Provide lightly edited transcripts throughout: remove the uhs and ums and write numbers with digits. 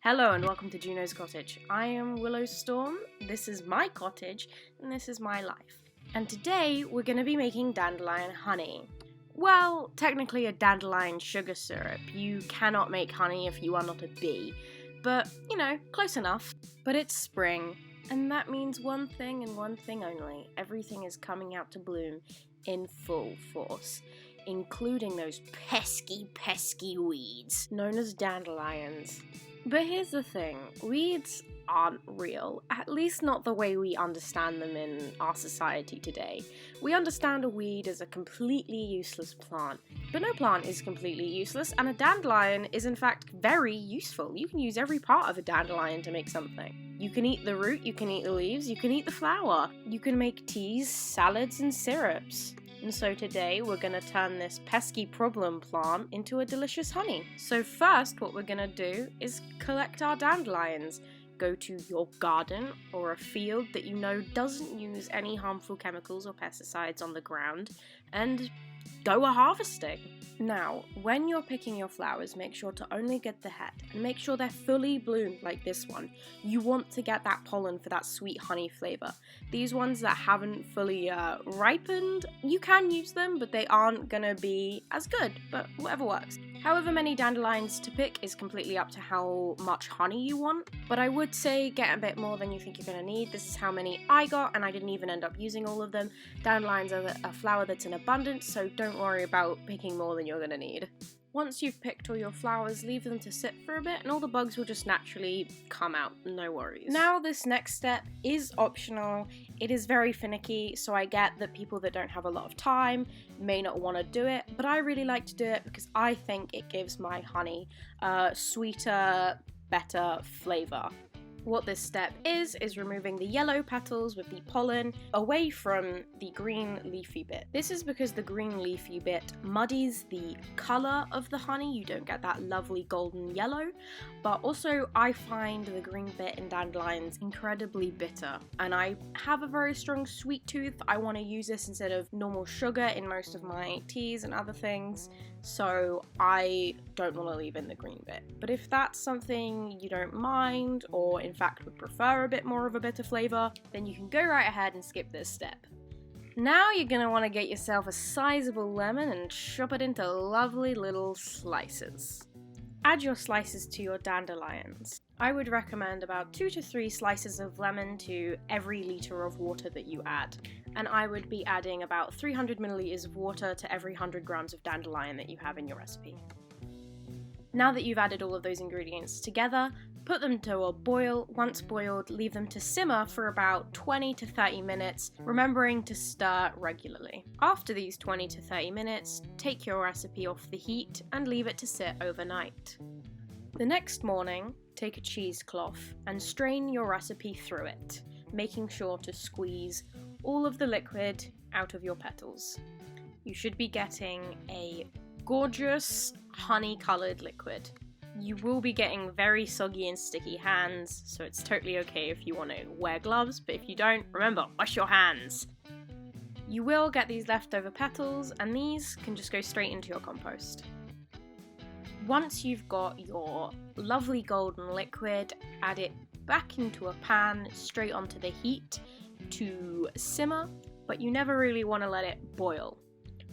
Hello and welcome to Juno's Cottage. I am Willow Storm, this is my cottage, and this is my life. And today we're going to be making dandelion honey. Well, technically a dandelion sugar syrup. You cannot make honey if you are not a bee. But, close enough. But it's spring, and that means one thing and one thing only. Everything is coming out to bloom in full force, including those pesky weeds known as dandelions. But here's the thing, weeds aren't real, at least not the way we understand them in our society today. We understand a weed as a completely useless plant, but no plant is completely useless, and a dandelion is in fact very useful. You can use every part of a dandelion to make something. You can eat the root, you can eat the leaves, you can eat the flower. You can make teas, salads, and syrups. And so today we're going to turn this pesky problem plant into a delicious honey. So first what we're going to do is collect our dandelions. Go to your garden or a field that you know doesn't use any harmful chemicals or pesticides on the ground and go a-harvesting. Now, when you're picking your flowers, make sure to only get the head and make sure they're fully bloomed like this one. You want to get that pollen for that sweet honey flavor. These ones that haven't fully ripened, you can use them, but they aren't gonna be as good, but whatever works. However many dandelions to pick is completely up to how much honey you want, but I would say get a bit more than you think you're gonna need. This is how many I got, and I didn't even end up using all of them. Dandelions are a flower that's in abundance, so don't worry about picking more than you're gonna need. Once you've picked all your flowers, leave them to sit for a bit and all the bugs will just naturally come out, no worries. Now this next step is optional. It is very finicky, so I get that people that don't have a lot of time may not want to do it, but I really like to do it because I think it gives my honey a sweeter, better flavor. What this step is removing the yellow petals with the pollen away from the green leafy bit. This is because the green leafy bit muddies the colour of the honey. You don't get that lovely golden yellow, but also I find the green bit in dandelions incredibly bitter, and I have a very strong sweet tooth. I want to use this instead of normal sugar in most of my teas and other things, so I don't want to leave in the green bit. But if that's something you don't mind, or in fact would prefer a bit more of a bitter flavour, then you can go right ahead and skip this step. Now you're going to want to get yourself a sizable lemon and chop it into lovely little slices. Add your slices to your dandelions. I would recommend about 2 to 3 slices of lemon to every litre of water that you add. And I would be adding about 300 milliliters of water to every 100 grams of dandelion that you have in your recipe. Now that you've added all of those ingredients together, put them to a boil. Once boiled, leave them to simmer for about 20 to 30 minutes, remembering to stir regularly. After these 20 to 30 minutes, take your recipe off the heat and leave it to sit overnight. The next morning, take a cheesecloth and strain your recipe through it, making sure to squeeze all of the liquid out of your petals. You should be getting a gorgeous honey-coloured liquid. You will be getting very soggy and sticky hands, so it's totally okay if you want to wear gloves, but if you don't, remember, wash your hands. You will get these leftover petals, and these can just go straight into your compost. Once you've got your lovely golden liquid, add it back into a pan, straight onto the heat to simmer, but you never really want to let it boil.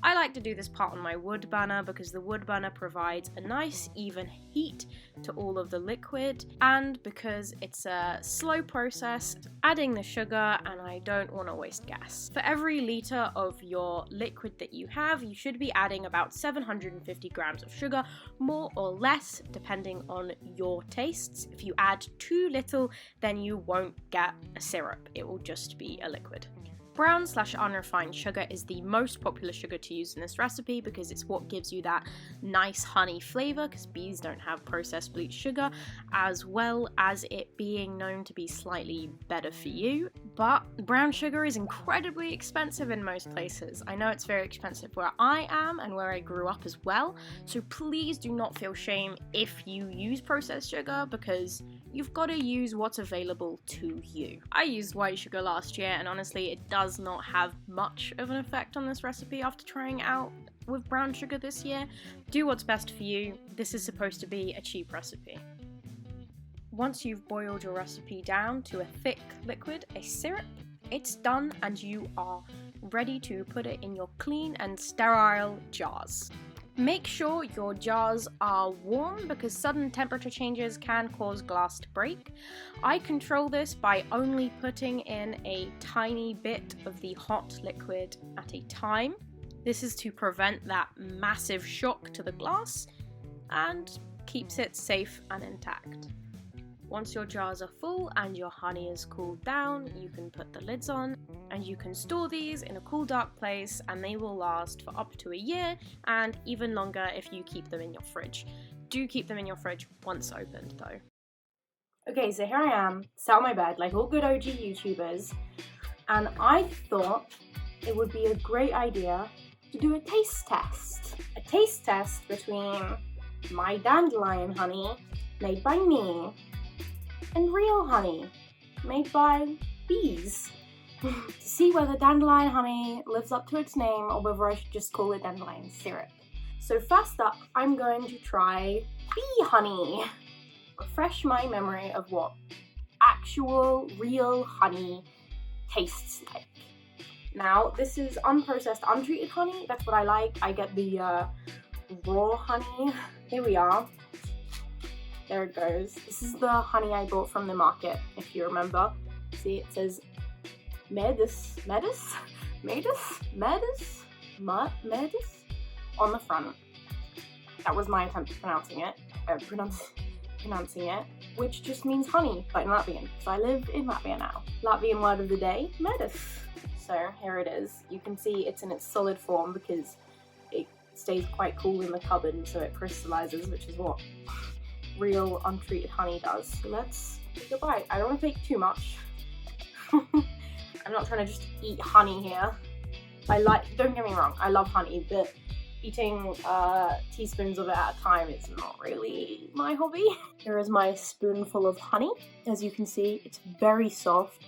I like to do this part on my wood burner because the wood burner provides a nice even heat to all of the liquid, and because it's a slow process adding the sugar and I don't want to waste gas. For every litre of your liquid that you have, you should be adding about 750 grams of sugar, more or less depending on your tastes. If you add too little, then you won't get a syrup, it will just be a liquid. Brown/unrefined sugar is the most popular sugar to use in this recipe because it's what gives you that nice honey flavour, because bees don't have processed bleached sugar, as well as it being known to be slightly better for you. But brown sugar is incredibly expensive in most places. I know it's very expensive where I am and where I grew up as well, so please do not feel shame if you use processed sugar, because you've got to use what's available to you. I used white sugar last year and honestly it does not have much of an effect on this recipe after trying it out with brown sugar this year. Do what's best for you. This is supposed to be a cheap recipe. Once you've boiled your recipe down to a thick liquid, a syrup, it's done and you are ready to put it in your clean and sterile jars. Make sure your jars are warm because sudden temperature changes can cause glass to break. I control this by only putting in a tiny bit of the hot liquid at a time. This is to prevent that massive shock to the glass and keeps it safe and intact. Once your jars are full and your honey is cooled down, you can put the lids on and you can store these in a cool, dark place and they will last for up to a year and even longer if you keep them in your fridge. Do keep them in your fridge once opened though. Okay, so here I am, sat on my bed like all good OG YouTubers, and I thought it would be a great idea to do a taste test. A taste test between my dandelion honey, made by me, and real honey, made by bees, to see whether dandelion honey lives up to its name or whether I should just call it dandelion syrup. So first up, I'm going to try bee honey. Refresh my memory of what actual, real honey tastes like. Now, this is unprocessed, untreated honey. That's what I like. I get the raw honey. Here we are. There it goes. This is the honey I bought from the market, if you remember. See, it says Medis on the front. That was my attempt at pronouncing it, which just means honey, but in Latvian. So I live in Latvia now. Latvian word of the day, medis. So here it is. You can see it's in its solid form because it stays quite cool in the cupboard, so it crystallizes, which is what real untreated honey does. So let's take a bite. I don't want to take too much. I'm not trying to just eat honey here. Don't get me wrong, I love honey, but eating teaspoons of it at a time is not really my hobby. Here is my spoonful of honey. As you can see, it's very soft.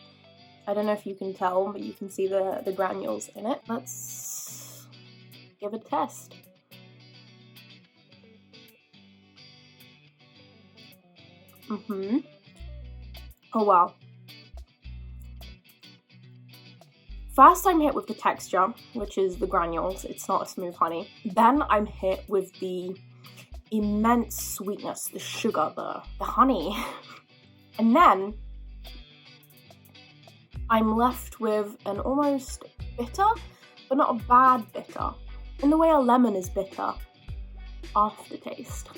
I don't know if you can tell, but you can see the granules in it. Let's give it a test. Oh wow. First I'm hit with the texture, which is the granules. It's not a smooth honey. Then I'm hit with the immense sweetness, the sugar, the honey. And then I'm left with an almost bitter, but not a bad bitter. In the way a lemon is bitter aftertaste.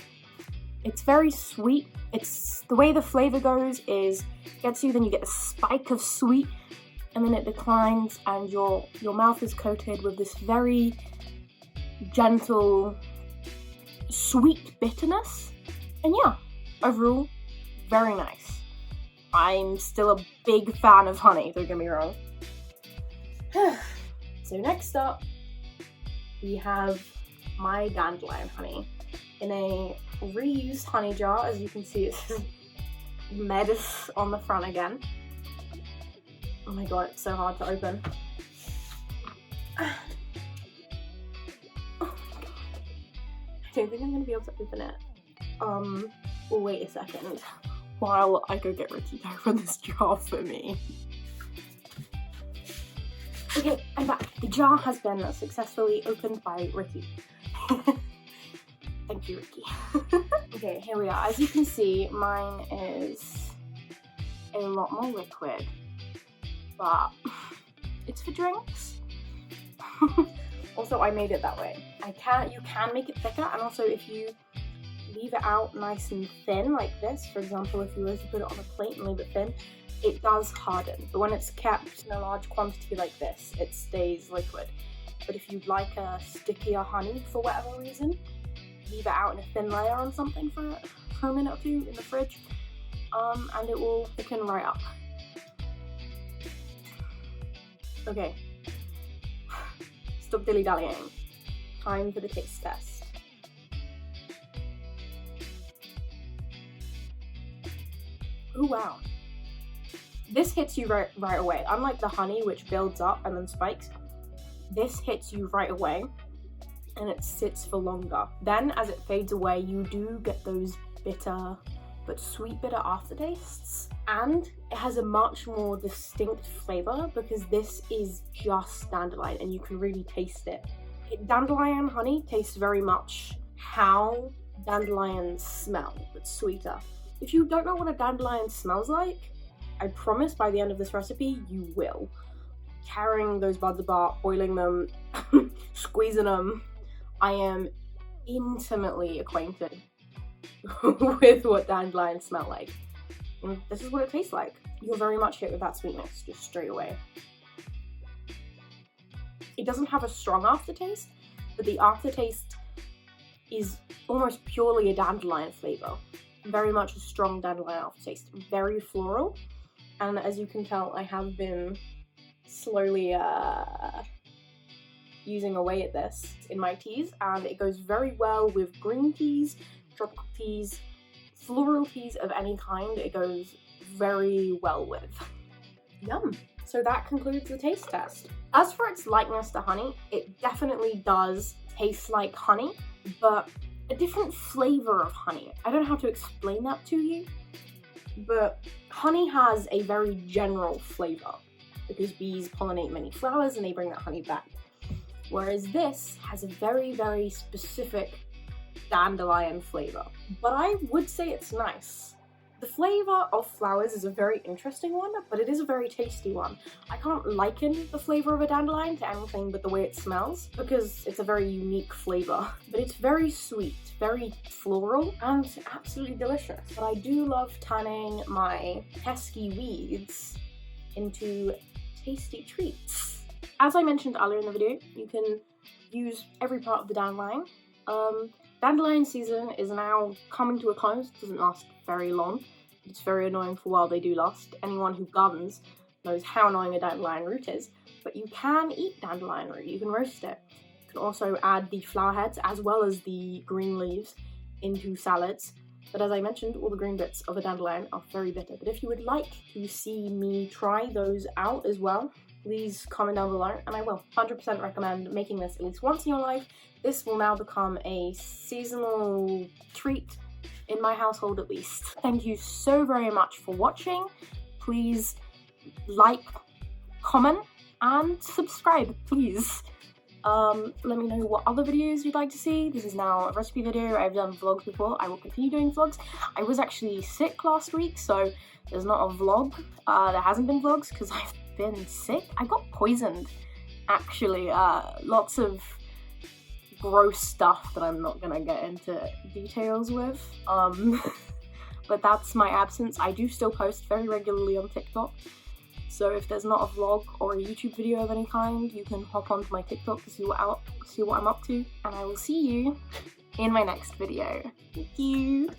It's very sweet. It's the way the flavor goes is gets you, then you get a spike of sweet, and then it declines, and your mouth is coated with this very gentle, sweet bitterness. And yeah, overall, very nice. I'm still a big fan of honey, don't get me wrong. So next up, we have my dandelion honey in a reused honey jar. As you can see, it says Medis on the front again. Oh my god, it's so hard to open. Oh my god. I don't think I'm gonna be able to open it. We'll wait a second while I go get Ricky to open this jar for me. Okay, I'm back. The jar has been successfully opened by Ricky. Thank you, Ricky. Okay, here we are. As you can see, mine is a lot more liquid, but it's for drinks. Also, I made it that way. You can make it thicker, and also if you leave it out nice and thin like this, for example, if you were to put it on a plate and leave it thin, it does harden. But when it's kept in a large quantity like this, it stays liquid. But if you'd like a stickier honey for whatever reason, leave it out in a thin layer on something for a minute or two in the fridge, and it will thicken right up. Okay, stop dilly-dallying. Time for the taste test. Oh wow. This hits you right away. Unlike the honey, which builds up and then spikes, this hits you right away, and it sits for longer. Then, as it fades away, you do get those bitter but sweet bitter aftertastes, and it has a much more distinct flavor because this is just dandelion and you can really taste it. Dandelion honey tastes very much how dandelions smell, but sweeter. If you don't know what a dandelion smells like, I promise by the end of this recipe you will. Carrying those buds apart, boiling them, squeezing them, I am intimately acquainted with what dandelions smell like. And this is what it tastes like. You're very much hit with that sweetness just straight away. It doesn't have a strong aftertaste, but the aftertaste is almost purely a dandelion flavor. Very much a strong dandelion aftertaste. Very floral. And as you can tell, I have been slowly using away at this in my teas, and it goes very well with green teas, tropical teas, floral teas of any kind. It goes very well with. Yum! So that concludes the taste test. As for its likeness to honey, it definitely does taste like honey, but a different flavor of honey. I don't know how to explain that to you, but honey has a very general flavor because bees pollinate many flowers and they bring that honey back. Whereas this has a very, very specific dandelion flavor. But I would say it's nice. The flavor of flowers is a very interesting one, but it is a very tasty one. I can't liken the flavor of a dandelion to anything but the way it smells because it's a very unique flavor. But it's very sweet, very floral, and absolutely delicious. But I do love turning my pesky weeds into tasty treats. As I mentioned earlier in the video, you can use every part of the dandelion. Dandelion season is now coming to a close. It doesn't last very long. It's very annoying for while they do last. Anyone who gardens knows how annoying a dandelion root is, but you can eat dandelion root. You can roast it. You can also add the flower heads as well as the green leaves into salads. But as I mentioned, all the green bits of a dandelion are very bitter. But if you would like to see me try those out as well, please comment down below and I will 100% recommend making this at least once in your life. This will now become a seasonal treat in my household at least. Thank you so very much for watching. Please like, comment, and subscribe, please. Let me know what other videos you'd like to see. This is now a recipe video. I've done vlogs before. I will continue doing vlogs. I was actually sick last week, so there's not a vlog. There hasn't been vlogs because I've been sick. I got poisoned, actually. Lots of gross stuff that I'm not gonna get into details with. But that's my absence. I do still post very regularly on TikTok. So if there's not a vlog or a YouTube video of any kind, you can hop onto my TikTok to see what I'm up to. And I will see you in my next video. Thank you.